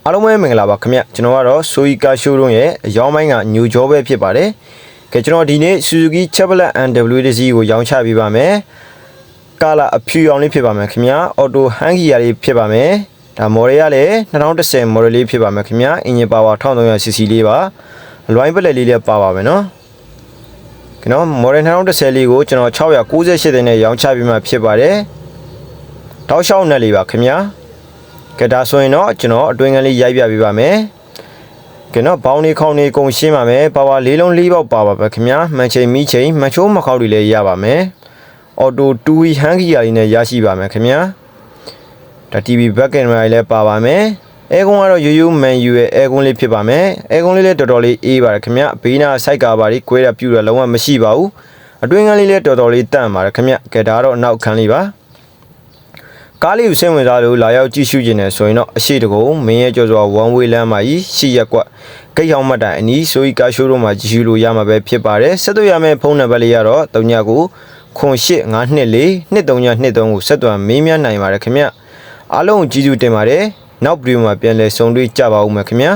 အားလုံးပဲမင်္ဂလာပါခင်ဗျကျွန်တော်ကတော့ Soika Showroom ရဲ့အရောင်းပိုင်းက New Job ပဲဖြစ်ပါတယ်ကဲကျွန်တော်ဒီနေ့ Suzuki Chevrolet NWD ကိုရောင်းချပေးပါမယ်ကာလာအဖြူရောင်လေးဖြစ်ပါမယ်ခင်ဗျ Auto Hang-gear လေးဖြစ်ပါမယ်ဒါ model ရလည်း2010 model လေးဖြစ်ပါမယ်ခင်ဗျ engine power 1300cc လေးပါလွိုင်းပလက်လေးလည်းပါပါမယ်နော်ကျွန်တော် model 2010လေးကိုကျွန်တော်698တဲ့နဲ့ရောင်းချပေးမှဖြစ်ပါတယ်တောက်လျှောက်နဲ့လေးပါခင်ဗျကဲဒါဆိုရင်တော့ကျွန်တော်အတွင်းကလေးရိုက်ပြပေးပါမယ်ကဲတော့ဘောင်းလေးခေါင်းလေးကုန်ရှင်းပါမယ်ပါဝါ၄လုံး၄ပေါက်ပါပါပဲခင်ဗျာမှန်ချိန်မိချိန်မှန်ချိုးမခောက်တွေလည်းရပါမယ်အော်တို 2 Hang-gear လေးနဲ့ရရှိပါမယ်ခင်ဗျာဒါ TV back camera လေးလည်းပါပါမယ်အဲကွန်ကတော့ရိုးရိုး menu ရဲ့အဲကွန်လေးဖြစ်ပါမယ်အဲကွန်လေးလည်းတော်တော်လေးအေးပါတယ်ခင်ဗျာဘေးနာစိုက်ကပါလေးကွဲတာပြူတာလုံးဝမရှိပါဘူးအတွင်းကလေးလည်းတော်တော်လေးတန့်ပါတယ်ခင်ဗျာကဲဒါကတော့အနောက်ခန်းလေးပါကားလေးကိုစိတ်ဝင်စားလို့လာရောက်ကြည့်ရှုခြင်းနဲ့ဆိုရင်တော့အရှိတကုံမင်းရဲ့ကြော်စွာ one way လမ်းမှာကြီးရှိရက်ကွက်ဂိတ်ဟောင်းမှတ်တိုင်အနီး Soika Showroom မှာကြည့်ရှုလို့ရမှာပဲဖြစ်ပါတယ်ဆက်သွယ်ရမယ့်ဖုန်းနံပါတ်လေးကတော့3995242323ကိုဆက်သွယ်မေးမြန်းနိုင်ပါတယ်ခင်ဗျအားလုံးကျေးဇူးတင်ပါတယ်နောက်ဗီဒီယိုမှာပြန်လည်ဆုံတွေ့ကြပါဦးမယ်ခင်ဗျာ